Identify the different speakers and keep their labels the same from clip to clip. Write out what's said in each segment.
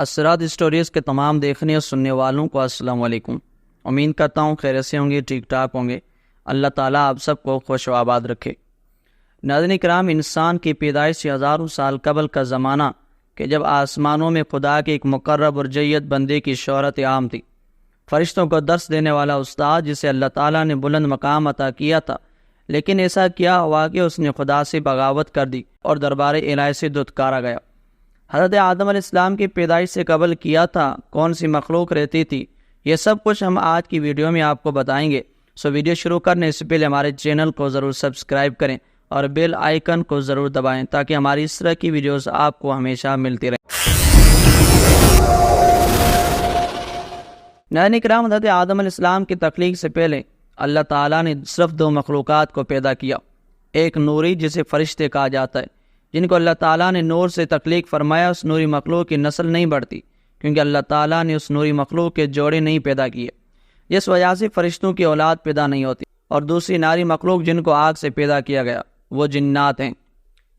Speaker 1: اسرار stories کے تمام دیکھنے اور سننے والوں کو السلام علیکم۔ امید کرتا ہوں خیریت سے ہوں گے، ٹھیک ٹھاک ہوں گے۔ اللہ تعالیٰ آپ سب کو خوش و آباد رکھے۔ ناظرین کرام، انسان کی پیدائش سے ہزاروں سال قبل کا زمانہ کہ جب آسمانوں میں خدا کے ایک مقرب اور جید بندے کی شہرت عام تھی، فرشتوں کو درس دینے والا استاد جسے اللہ تعالیٰ نے بلند مقام عطا کیا تھا، لیکن ایسا کیا ہوا کہ اس نے خدا سے بغاوت کر دی اور دربار الہی سے دھتکارا گیا۔ حضرت آدم علیہ السلام کی پیدائش سے قبل کیا تھا، کون سی مخلوق رہتی تھی، یہ سب کچھ ہم آج کی ویڈیو میں آپ کو بتائیں گے۔ ویڈیو شروع کرنے سے پہلے ہمارے چینل کو ضرور سبسکرائب کریں اور بیل آئیکن کو ضرور دبائیں تاکہ ہماری اس طرح کی ویڈیوز آپ کو ہمیشہ ملتی رہیں۔ ناظرین کرام، حضرت آدم علیہ السلام کی تخلیق سے پہلے اللہ تعالیٰ نے صرف دو مخلوقات کو پیدا کیا، ایک نوری جسے فرشتے کہا جاتا ہے، جن کو اللہ تعالیٰ نے نور سے تخلیق فرمایا۔ اس نوری مخلوق کی نسل نہیں بڑھتی کیونکہ اللہ تعالیٰ نے اس نوری مخلوق کے جوڑے نہیں پیدا کیے، جس وجہ سے فرشتوں کی اولاد پیدا نہیں ہوتی۔ اور دوسری ناری مخلوق جن کو آگ سے پیدا کیا گیا وہ جنات ہیں،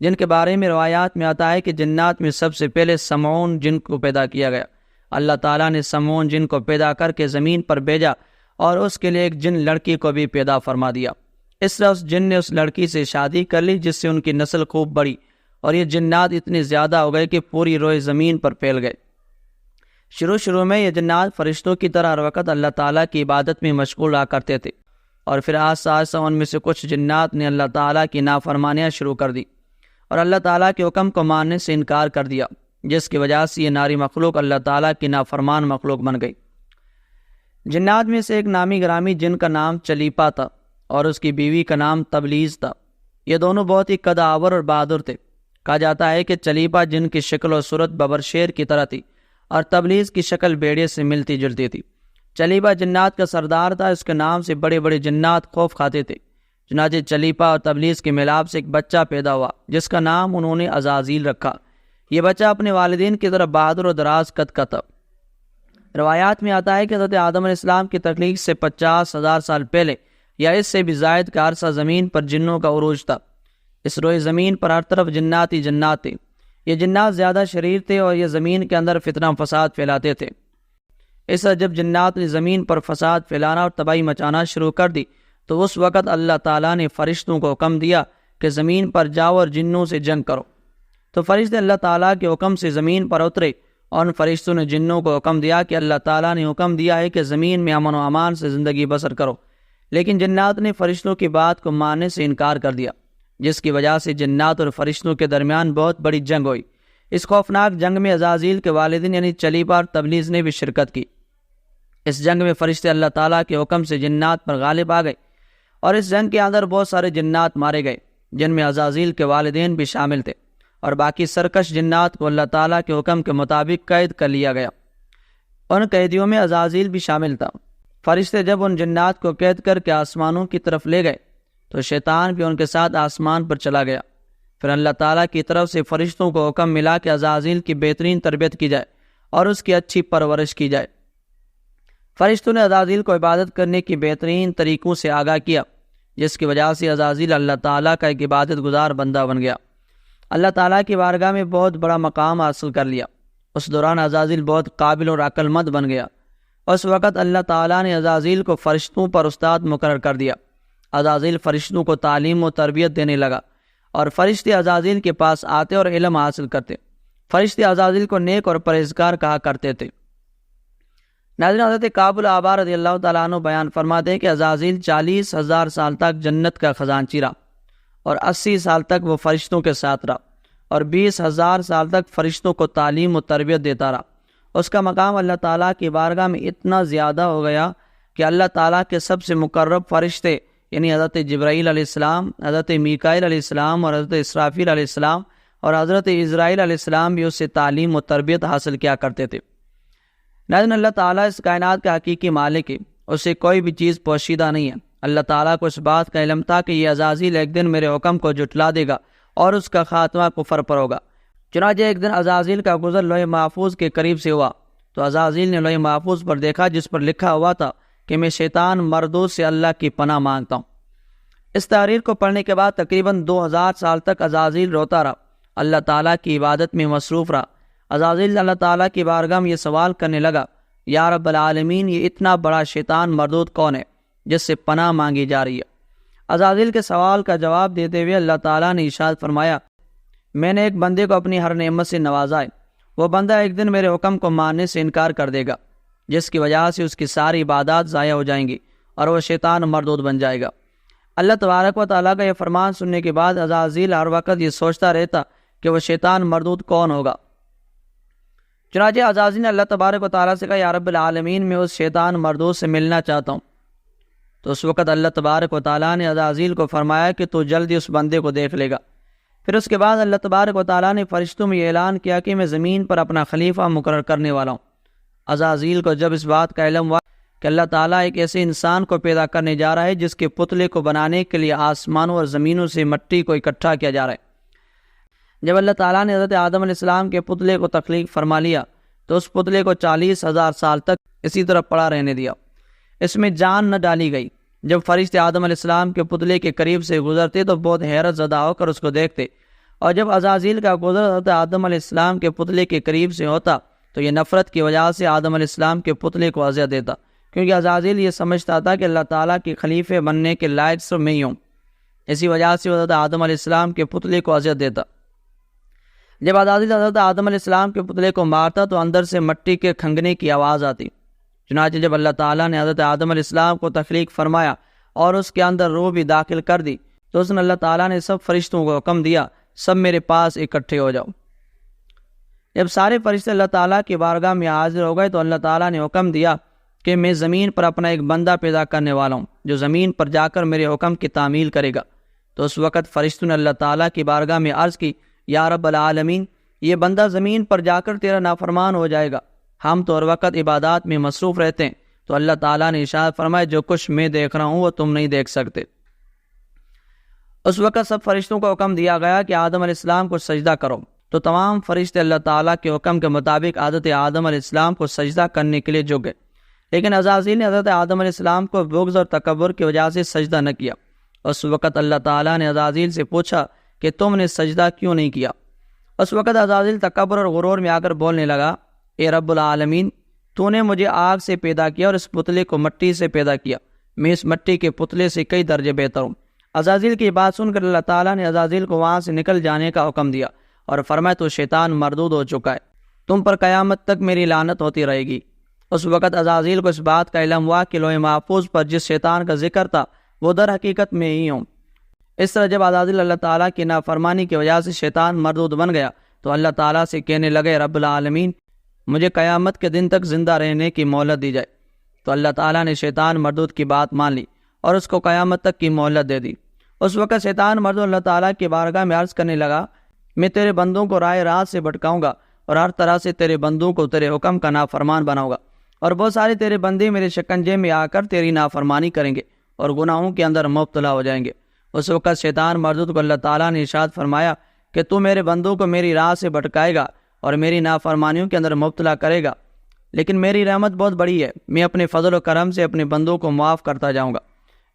Speaker 1: جن کے بارے میں روایات میں آتا ہے کہ جنات میں سب سے پہلے سمعون جن کو پیدا کیا گیا۔ اللہ تعالیٰ نے سمعون جن کو پیدا کر کے زمین پر بھیجا اور اس کے لیے ایک جن لڑکی کو بھی پیدا فرما دیا۔ اس طرح اس جن نے اس لڑکی سے شادی کر لی، جس سے ان کی نسل خوب بڑھی اور یہ جنات اتنے زیادہ ہو گئے کہ پوری روئے زمین پر پھیل گئے۔ شروع میں یہ جنات فرشتوں کی طرح ہر وقت اللہ تعالیٰ کی عبادت میں مشغول رہا کرتے تھے، اور پھر آہستہ ان میں سے کچھ جنات نے اللہ تعالیٰ کی نافرمانیاں شروع کر دی اور اللہ تعالیٰ کے حکم کو ماننے سے انکار کر دیا، جس کی وجہ سے یہ ناری مخلوق اللہ تعالیٰ کی نافرمان مخلوق بن گئی۔ جنات میں سے ایک نامی گرامی جن کا نام چلیپا تھا اور اس کی بیوی کا نام تبلیز تھا۔ یہ دونوں بہت ہی قدآور اور بہادر تھے۔ کہا جاتا ہے کہ چلیپا جن کی شکل و صورت ببر شیر کی طرح تھی اور تبلیز کی شکل بھیڑیے سے ملتی جلتی تھی۔ چلیپا جنات کا سردار تھا، اس کے نام سے بڑے بڑے جنات خوف کھاتے تھے۔ چنانچہ چلیپا اور تبلیز کے ملاپ سے ایک بچہ پیدا ہوا جس کا نام انہوں نے عزازیل رکھا۔ یہ بچہ اپنے والدین کی طرح بہادر اور دراز قد کا تھا۔ روایات میں آتا ہے کہ حضرت آدم علیہ السلام کی تخلیق سے 50,000 سال پہلے یا اس سے بھی زائد کا عرصہ زمین پر جنوں کا عروج تھا۔ اس روئے زمین پر ہر طرف جنات ہی جنات تھے۔ یہ جنات زیادہ شریر تھے اور یہ زمین کے اندر فتنہ فساد پھیلاتے تھے۔ اس طرح جب جنات نے زمین پر فساد پھیلانا اور تباہی مچانا شروع کر دی تو اس وقت اللہ تعالیٰ نے فرشتوں کو حکم دیا کہ زمین پر جاؤ اور جنوں سے جنگ کرو۔ تو فرشتے اللہ تعالیٰ کے حکم سے زمین پر اترے اور ان فرشتوں نے جنوں کو حکم دیا کہ اللہ تعالیٰ نے حکم دیا ہے کہ زمین میں امن و امان سے زندگی بسر کرو، لیکن جنات نے فرشتوں کی بات کو ماننے سے انکار کر دیا، جس کی وجہ سے جنات اور فرشتوں کے درمیان بہت بڑی جنگ ہوئی۔ اس خوفناک جنگ میں عزازیل کے والدین یعنی چلیپا اور تبلیز نے بھی شرکت کی۔ اس جنگ میں فرشتے اللہ تعالیٰ کے حکم سے جنات پر غالب آ گئے اور اس جنگ کے اندر بہت سارے جنات مارے گئے، جن میں عزازیل کے والدین بھی شامل تھے، اور باقی سرکش جنات کو اللہ تعالیٰ کے حکم کے مطابق قید کر لیا گیا۔ ان قیدیوں میں عزازیل بھی شامل تھا۔ فرشتے جب ان جنات کو قید کر کے آسمانوں کی طرف لے گئے تو شیطان بھی ان کے ساتھ آسمان پر چلا گیا۔ پھر اللہ تعالیٰ کی طرف سے فرشتوں کو حکم ملا کہ عزازیل کی بہترین تربیت کی جائے اور اس کی اچھی پرورش کی جائے۔ فرشتوں نے عزازیل کو عبادت کرنے کی بہترین طریقوں سے آگاہ کیا، جس کی وجہ سے عزازیل اللہ تعالیٰ کا ایک عبادت گزار بندہ بن گیا، اللہ تعالیٰ کی بارگاہ میں بہت بڑا مقام حاصل کر لیا۔ اس دوران عزازیل بہت قابل اور عقل مند بن گیا۔ اس وقت اللہ تعالیٰ نے عزازیل کو فرشتوں پر استاد مقرر کر دیا۔ عزازیل فرشتوں کو تعلیم و تربیت دینے لگا اور فرشتے عزازیل کے پاس آتے اور علم حاصل کرتے۔ فرشتے عزازیل کو نیک اور پرہیزگار کہا کرتے تھے۔ ناظرین، حضرت کعب الاحبار رضی اللہ تعالیٰ عنہ بیان فرماتے ہیں کہ عزازیل 40,000 سال تک جنت کا خزانچی رہا اور 80 سال تک وہ فرشتوں کے ساتھ رہا اور 20,000 سال تک فرشتوں کو تعلیم و تربیت دیتا رہا۔ اس کا مقام اللہ تعالیٰ کی بارگاہ میں اتنا زیادہ ہو گیا کہ اللہ تعالیٰ کے سب سے مقرب فرشتے یعنی حضرت جبرائیل علیہ السلام، حضرت میکائیل علیہ السلام اور حضرت اسرافیل علیہ السلام اور حضرت عزرائیل علیہ السلام بھی اس سے تعلیم و تربیت حاصل کیا کرتے تھے۔ ناظرین، اللہ تعالیٰ اس کائنات کا حقیقی مالک ہے، اسے کوئی بھی چیز پوشیدہ نہیں ہے۔ اللہ تعالیٰ کو اس بات کا علم تھا کہ یہ عزازیل ایک دن میرے حکم کو جھٹلا دے گا اور اس کا خاتمہ کفر پر ہوگا۔ چنانچہ ایک دن عزازیل کا گزر لوح محفوظ کے قریب سے ہوا تو عزازیل نے لوح محفوظ پر دیکھا جس پر لکھا ہوا تھا کہ میں شیطان مردود سے اللہ کی پناہ مانگتا ہوں۔ اس تحریر کو پڑھنے کے بعد تقریباً 2000 سال تک عزازیل روتا رہا، اللہ تعالیٰ کی عبادت میں مصروف رہا عزازیل اللہ تعالیٰ کی بارگاہ میں یہ سوال کرنے لگا، یا رب العالمین، یہ اتنا بڑا شیطان مردود کون ہے جس سے پناہ مانگی جا رہی ہے؟ عزازیل کے سوال کا جواب دیتے ہوئے اللہ تعالیٰ نے ارشاد فرمایا، میں نے ایک بندے کو اپنی ہر نعمت سے نوازا ہے، وہ بندہ ایک دن میرے حکم کو ماننے سے انکار کر دے گا، جس کی وجہ سے اس کی ساری عبادات ضائع ہو جائیں گی اور وہ شیطان مردود بن جائے گا۔ اللہ تبارک و تعالیٰ کا یہ فرمان سننے کے بعد عزازیل ہر وقت یہ سوچتا رہتا کہ وہ شیطان مردود کون ہوگا۔ چنانچہ عزازیل نے اللہ تبارک و تعالیٰ سے کہا، یا رب العالمین، میں اس شیطان مردود سے ملنا چاہتا ہوں۔ تو اس وقت اللہ تبارک و تعالیٰ نے عزازیل کو فرمایا کہ تو جلدی اس بندے کو دیکھ لے گا۔ پھر اس کے بعد اللہ تبارک و تعالیٰ نے فرشتوں میں یہ اعلان کیا کہ میں زمین پر اپنا خلیفہ مقرر کرنے والا ہوں۔ عزازیل کو جب اس بات کا علم ہوا کہ اللہ تعالیٰ ایک ایسے انسان کو پیدا کرنے جا رہا ہے جس کے پتلے کو بنانے کے لیے آسمانوں اور زمینوں سے مٹی کو اکٹھا کیا جا رہا ہے، جب اللہ تعالیٰ نے حضرت آدم علیہ السلام کے پتلے کو تخلیق فرما لیا تو اس پتلے کو 40,000 سال تک اسی طرح پڑا رہنے دیا، اس میں جان نہ ڈالی گئی۔ جب فرشتے آدم علیہ السلام کے پتلے کے قریب سے گزرتے تو بہت حیرت زدہ ہو کر اس کو دیکھتے، اور جب عزازیل کا گزر حضرت آدم علیہ السلام کے پتلے کے قریب سے ہوتا تو یہ نفرت کی وجہ سے آدم علیہ السلام کے پتلے کو اذیت دیتا، کیونکہ عزازیل یہ سمجھتا تھا کہ اللہ تعالیٰ کے خلیفے بننے کے لائق صرف میں ہی ہوں، اسی وجہ سے حضرت آدم علیہ السلام کے پتلے کو اذیت دیتا۔ جب عزازیل حضرت آدم علیہ السلام کے پتلے کو مارتا تو اندر سے مٹی کے کھنگنے کی آواز آتی۔ چنانچہ جب اللہ تعالیٰ نے حضرت آدم علیہ السلام کو تخلیق فرمایا اور اس کے اندر روح بھی داخل کر دی تو اس نے اللہ تعالیٰ نے سب فرشتوں کو حکم دیا، سب میرے پاس اکٹھے ہو جاؤ۔ جب سارے فرشتے اللہ تعالیٰ کی بارگاہ میں حاضر ہو گئے تو اللہ تعالیٰ نے حکم دیا کہ میں زمین پر اپنا ایک بندہ پیدا کرنے والا ہوں جو زمین پر جا کر میرے حکم کی تعمیل کرے گا۔ تو اس وقت فرشتوں نے اللہ تعالیٰ کی بارگاہ میں عرض کی، یا رب العالمین، یہ بندہ زمین پر جا کر تیرا نافرمان ہو جائے گا، ہم تو ہر وقت عبادات میں مصروف رہتے ہیں۔ تو اللہ تعالیٰ نے ارشاد فرمایا، جو کچھ میں دیکھ رہا ہوں وہ تم نہیں دیکھ سکتے۔ اس وقت سب فرشتوں کو حکم دیا گیا کہ آدم علیہ السلام کو سجدہ کرو، تو تمام فرشتے اللہ تعالیٰ کے حکم کے مطابق حضرت آدم علیہ السلام کو سجدہ کرنے کے لیے جھک گئے، لیکن عزازیل نے حضرت آدم علیہ السلام کو بغض اور تکبر کی وجہ سے سجدہ نہ کیا۔ اس وقت اللہ تعالیٰ نے عزازیل سے پوچھا کہ تم نے سجدہ کیوں نہیں کیا؟ اس وقت عزازیل تکبر اور غرور میں آ کر بولنے لگا، اے رب العالمین، تو نے مجھے آگ سے پیدا کیا اور اس پتلے کو مٹی سے پیدا کیا، میں اس مٹی کے پتلے سے کئی درجے بہتر ہوں۔ عزازیل کی بات سن کر اللہ تعالیٰ نے عزازیل کو وہاں سے نکل جانے کا حکم دیا اور فرمایا، تو شیطان مردود ہو چکا ہے، تم پر قیامت تک میری لعنت ہوتی رہے گی۔ اس وقت عزازیل کو اس بات کا علم ہوا کہ لوح محفوظ پر جس شیطان کا ذکر تھا وہ در حقیقت میں ہی ہوں۔ اس طرح جب عزازیل اللہ تعالیٰ کی نافرمانی کی وجہ سے شیطان مردود بن گیا تو اللہ تعالیٰ سے کہنے لگے، رب العالمین، مجھے قیامت کے دن تک زندہ رہنے کی مہلت دی جائے۔ تو اللہ تعالیٰ نے شیطان مردود کی بات مان لی اور اس کو قیامت تک کی مہلت دے دی۔ اس وقت شیطان مردود اللہ تعالیٰ کی بارگاہ میں عرض کرنے لگا، میں تیرے بندوں کو راہ راست سے بھٹکاؤں گا اور ہر طرح سے تیرے بندوں کو تیرے حکم کا نافرمان بناؤں گا، اور بہت سارے تیرے بندے میرے شکنجے میں آ کر تیری نافرمانی کریں گے اور گناہوں کے اندر مبتلا ہو جائیں گے۔ اس وقت شیطان مردود کو اللہ تعالیٰ نے ارشاد فرمایا کہ تو میرے بندوں کو میری راہ سے بھٹکائے گا اور میری نافرمانیوں کے اندر مبتلا کرے گا، لیکن میری رحمت بہت بڑی ہے، میں اپنے فضل و کرم سے اپنے بندوں کو معاف کرتا جاؤں گا۔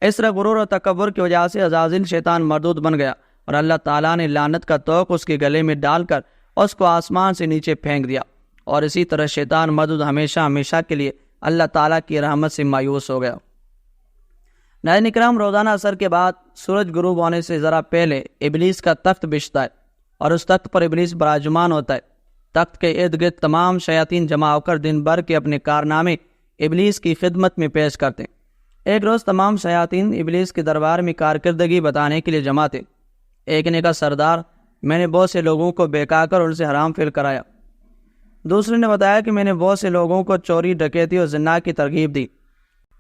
Speaker 1: اس طرح غرور اور تکبر کی وجہ سے عزازیل شیطان مردود بن گیا اور اللہ تعالیٰ نے لعنت کا توق اس کے گلے میں ڈال کر اس کو آسمان سے نیچے پھینک دیا، اور اسی طرح شیطان مردود ہمیشہ ہمیشہ کے لیے اللہ تعالیٰ کی رحمت سے مایوس ہو گیا۔ ناظرین اکرام، روزانہ عصر کے بعد سورج غروب ہونے سے ذرا پہلے ابلیس کا تخت بچھتا ہے اور اس تخت پر ابلیس براجمان ہوتا ہے۔ تخت کے ارد گرد تمام شیاطین جمع ہو کر دن بھر کے اپنے کارنامے ابلیس کی خدمت میں پیش کرتے ہیں۔ ایک روز تمام شیاطین ابلیس کے دربار میں کارکردگی بتانے کے لیے جمع تھے۔ ایک نے کہا، سردار، میں نے بہت سے لوگوں کو بہکا کر ان سے حرام فعل کرایا۔ دوسرے نے بتایا کہ میں نے بہت سے لوگوں کو چوری، ڈکیتی اور زنا کی ترغیب دی۔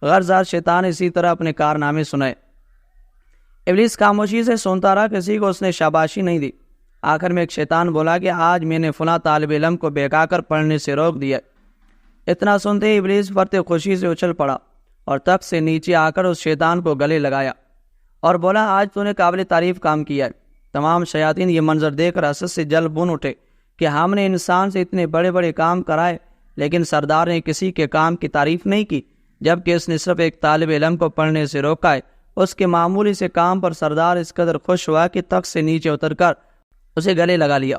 Speaker 1: غرض شیطان اسی طرح اپنے کارنامے سنائے۔ ابلیس خاموشی سے سنتا رہا، کسی کو اس نے شاباشی نہیں دی۔ آخر میں ایک شیطان بولا کہ آج میں نے فلاں طالب علم کو بہکا کر پڑھنے سے روک دیا۔ اتنا سنتے ہی ابلیس فرتے خوشی سے اچھل پڑا اور تخت سے نیچے آ کر اس شیطان کو گلے لگایا اور بولا، آج تو نے قابل تعریف کام کیا ہے۔ تمام شیاطین یہ منظر دیکھ کر حسد سے جل بن اٹھے کہ ہم نے انسان سے اتنے بڑے بڑے کام کرائے، لیکن سردار نے کسی کے کام کی تعریف نہیں کی، جبکہ اس نے صرف ایک طالب علم کو پڑھنے سے روکا ہے۔ اس کے معمولی سے کام پر سردار اس قدر خوش ہوا کہ تخت سے نیچے اتر کر اسے گلے لگا لیا۔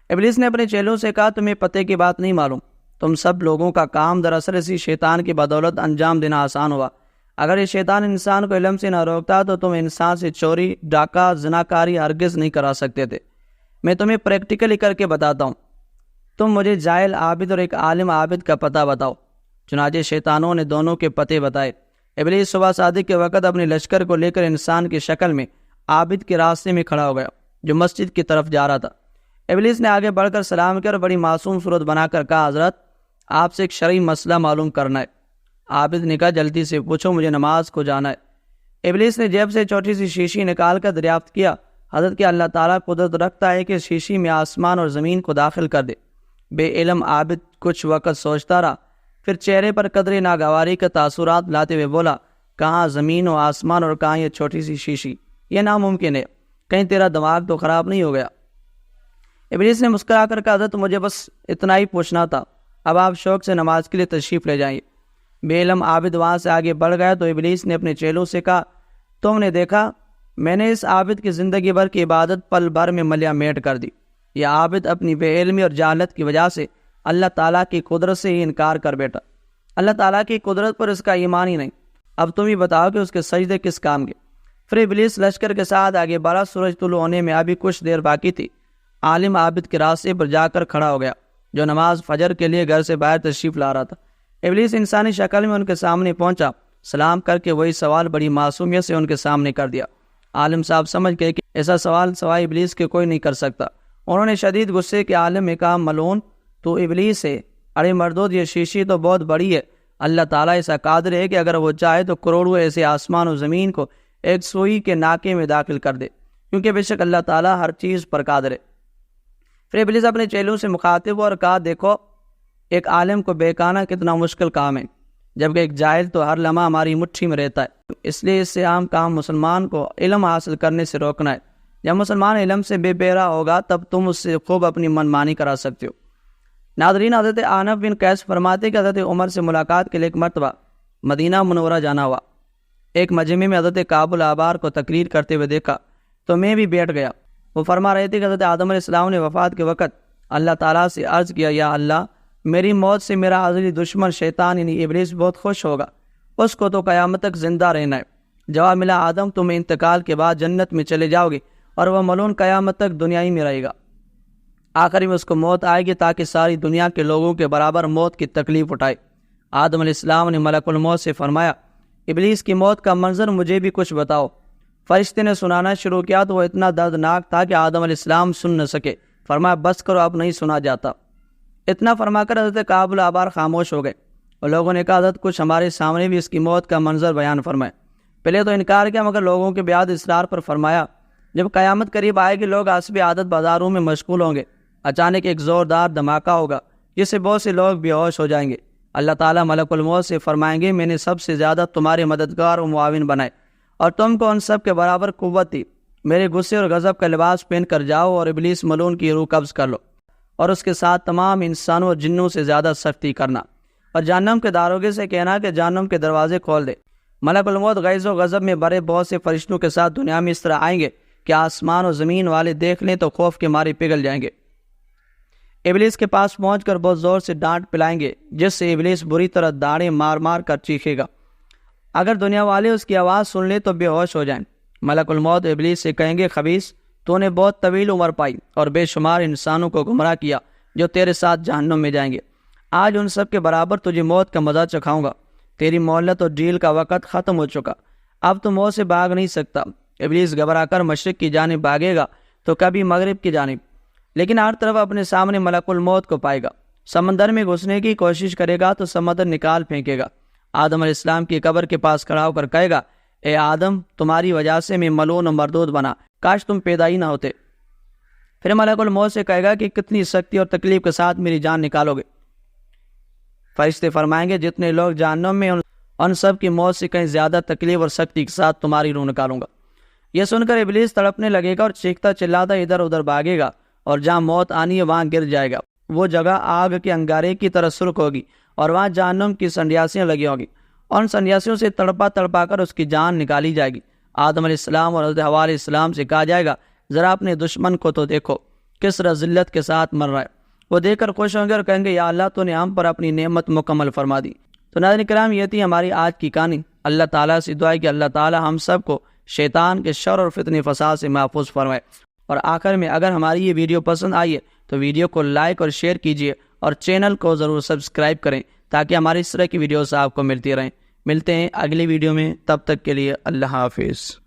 Speaker 1: ابلیس نے اپنے چیلوں سے کہا تمہیں پتے کی بات نہیں معلوم، تم سب لوگوں کا کام دراصل اسی شیطان کی بدولت انجام دینا آسان ہوا۔ اگر یہ شیطان انسان کو علم سے نہ روکتا تو تم انسان سے چوری، ڈاکہ، زناکاری ہرگز نہیں کرا سکتے تھے۔ میں تمہیں پریکٹیکلی کر کے بتاتا ہوں، تم مجھے جاہل عابد اور ایک عالم عابد کا پتہ بتاؤ۔ چنانچہ شیطانوں نے دونوں کے پتے بتائے۔ ابلیس صبح صادق کے وقت اپنے لشکر کو لے کر انسان کی شکل میں عابد کے راستے میں کھڑا ہو گیا جو مسجد کی طرف جا رہا تھا۔ ابلیس نے آگے بڑھ کر سلام کیا اور بڑی معصوم صورت بنا کر کہا حضرت آپ سے ایک شرعی مسئلہ معلوم کرنا ہے۔ عابد نے کہا جلدی سے پوچھو، مجھے نماز کو جانا ہے۔ ابلیس نے جیب سے چھوٹی سی شیشی نکال کر دریافت کیا حضرت کہ اللہ تعالیٰ قدرت رکھتا ہے کہ شیشی میں آسمان اور زمین کو داخل کر دے۔ بے علم عابد کچھ وقت سوچتا رہا، پھر چہرے پر قدر ناگواری کے تاثرات لاتے ہوئے بولا کہاں زمین و آسمان اور کہاں یہ چھوٹی سی شیشی، یہ ناممکن ہے، کہیں تیرا دماغ تو خراب نہیں ہو گیا۔ ابلیس نے مسکرا کر کہا حضرت مجھے بس اتنا ہی پوچھنا تھا، اب آپ شوق سے نماز کے لیے تشریف لے جائیں۔ بے علم عابد وہاں سے آگے بڑھ گیا تو ابلیس نے اپنے چیلوں سے کہا تم نے دیکھا میں نے اس عابد کی زندگی بھر کی عبادت پل بھر میں ملیا میٹ کر دی۔ یہ عابد اپنی بے علمی اور جہالت کی وجہ سے اللہ تعالیٰ کی قدرت سے ہی انکار کر بیٹھا۔ اللہ تعالیٰ کی قدرت پر اس کا ایمان ہی نہیں۔ اب تم ہی بتاؤ کہ اس کے سجدے کس کام کے۔ پھر ابلیس لشکر کے ساتھ آگے بڑھا۔ سورج طلوع ہونے میں ابھی کچھ دیر باقی تھی۔ عالم عابد کے راستے پر جا کر کھڑا ہو گیا جو نماز فجر کے لیے گھر سے باہر تشریف لا رہا تھا۔ ابلیس انسانی شکل میں ان کے سامنے پہنچا، سلام کر کے وہی سوال بڑی معصومیت سے ان کے سامنے کر دیا۔ عالم صاحب سمجھ گئے کہ ایسا سوال سوائے ابلیس کے کوئی نہیں کر سکتا۔ انہوں نے شدید غصے کے عالم میں کہا ملعون تو ابلیس ہے، ارے مردود یہ شیشی تو بہت بڑی ہے، اللہ تعالیٰ ایسا قادر ہے کہ اگر وہ چاہے تو کروڑوں ایسے آسمان و زمین کو ایک سوئی کے ناکے میں داخل کر دے، کیونکہ بے شک اللہ تعالیٰ ہر چیز پر قادر ہے۔ پھر ابلیس اپنے چیلوں سے مخاطب ہوا اور کہا دیکھو ایک عالم کو بہکانا کتنا مشکل کام ہے، جبکہ ایک جاہل تو ہر لمحہ ہماری مٹھی میں رہتا ہے، اس لیے اس سے عام کام مسلمان کو علم حاصل کرنے سے روکنا ہے۔ جب مسلمان علم سے بے بہرا ہوگا تب تم اس سے خوب اپنی منمانی کرا سکتے ہو۔ ناظرین، حضرت عنف بن قیس فرماتے کہ حضرت عمر سے ملاقات کے لیے ایک مرتبہ مدینہ منورہ جانا ہوا۔ ایک مجمع میں حضرت کعب الاحبار کو تقریر کرتے ہوئے دیکھا تو میں بھی بیٹھ گیا۔ وہ فرما رہے تھے کہ حضرت آدم علیہ السلام نے وفات کے وقت اللہ تعالیٰ سے عرض کیا یا اللہ میری موت سے میرا ازلی دشمن شیطان یعنی ابلیس بہت خوش ہوگا، اس کو تو قیامت تک زندہ رہنا ہے۔ جواب ملا آدم تم انتقال کے بعد جنت میں چلے جاؤ گے اور وہ ملعون قیامت تک دنیا ہی میں رہے گا۔ آخری میں اس کو موت آئے گی تاکہ ساری دنیا کے لوگوں کے برابر موت کی تکلیف اٹھائے۔ آدم علیہ السلام نے ملک الموت سے فرمایا ابلیس کی موت کا منظر مجھے بھی کچھ بتاؤ۔ فرشتے نے سنانا شروع کیا تو وہ اتنا دردناک تھا کہ آدم علیہ السلام سن نہ سکے۔ فرمایا بس کرو اب نہیں سنا جاتا۔ اتنا فرما کر حضرت کعب الاحبار خاموش ہو گئے اور لوگوں نے کہا حضرت کچھ ہمارے سامنے بھی اس کی موت کا منظر بیان فرمائے۔ پہلے تو انکار کیا مگر لوگوں کے بیاد اصرار پر فرمایا جب قیامت قریب آئے گی لوگ حسب عادت بازاروں میں مشغول ہوں گے، اچانک ایک زوردار دھماکہ ہوگا جس سے بہت سے لوگ بے ہوش ہو جائیں گے۔ اللہ تعالیٰ ملک الموت سے فرمائیں گے میں نے سب سے زیادہ تمہارے مددگار و معاون بنائے اور تم کو ان سب کے برابر قوت دی، میرے غصے اور غضب کا لباس پہن کر جاؤ اور ابلیس ملعون کی روح قبض کر لو اور اس کے ساتھ تمام انسانوں اور جنوں سے زیادہ سختی کرنا اور جہنم کے داروغے سے کہنا کہ جہنم کے دروازے کھول دے۔ ملک الموت غیظ و غضب میں بڑے بہت سے فرشتوں کے ساتھ دنیا میں اس طرح آئیں گے کہ آسمان و زمین والے دیکھ لیں تو خوف کے مارے پگھل جائیں گے۔ ابلیس کے پاس پہنچ کر بہت زور سے ڈانٹ پلائیں گے جس سے ابلیس بری طرح داڑیں مار مار کر چیخے گا۔ اگر دنیا والے اس کی آواز سن لیں تو بے ہوش ہو جائیں۔ ملک الموت ابلیس سے کہیں گے خبیث تو نے بہت طویل عمر پائی اور بے شمار انسانوں کو گمراہ کیا جو تیرے ساتھ جہنم میں جائیں گے۔ آج ان سب کے برابر تجھے موت کا مزہ چکھاؤں گا۔ تیری مہلت اور ڈیل کا وقت ختم ہو چکا، اب تو موت سے بھاگ نہیں سکتا۔ ابلیس گھبرا کر مشرق کی جانب بھاگے گا تو کبھی مغرب کی جانب، لیکن ہر طرف اپنے سامنے ملک الموت کو پائے گا۔ سمندر میں گھسنے کی کوشش کرے گا تو سمندر نکال پھینکے گا۔ آدم علیہ السلام کی قبر کے پاس کھڑا ہو کر کہے گا اے آدم تمہاری وجہ سے میں ملعون و مردود بنا، کاش تم پیدا ہی نہ ہوتے۔ پھر ملک الموت سے کہے گا کہ کتنی سختی اور تکلیف کے ساتھ میری جان نکالو گے۔ فرشتے فرمائیں گے جتنے لوگ جہنم میں ان سب کی موت سے کہیں زیادہ تکلیف اور سختی کے ساتھ تمہاری روح نکالوں گا۔ یہ سن کر ابلیس تڑپنے لگے گا اور چیختا چلاتا ادھر ادھر بھاگے گا اور جہاں موت آنی ہے وہاں گر جائے گا۔ وہ جگہ آگ کے انگارے کی طرح سرخ ہوگی اور وہاں جہنم کی سنیاسیاں لگی ہوگی، ان سنیاسیوں سے تڑپا تڑپا کر اس کی جان نکالی جائے گی۔ آدم علیہ السلام اور حضرت حوا علیہ السلام سے کہا جائے گا ذرا اپنے دشمن کو تو دیکھو کس طرح ذلت کے ساتھ مر رہا ہے۔ وہ دیکھ کر خوش ہوں گے اور کہیں گے یا اللہ تو نے ہم پر اپنی نعمت مکمل فرما دی۔ تو ناظرین کرام، یہ تھی ہماری آج کی کہانی۔ اللہ تعالیٰ سے دعا ہے کہ اللہ تعالیٰ ہم سب کو شیطان کے شر اور فتنہ فساد سے محفوظ فرمائے۔ اور آخر میں اگر ہماری یہ ویڈیو پسند آئی ہے تو ویڈیو کو لائک اور شیئر کیجیے اور چینل کو ضرور سبسکرائب کریں تاکہ ہماری اس طرح کی ویڈیوز آپ کو ملتی رہیں۔ ملتے ہیں اگلی ویڈیو میں، تب تک کے لیے اللہ حافظ۔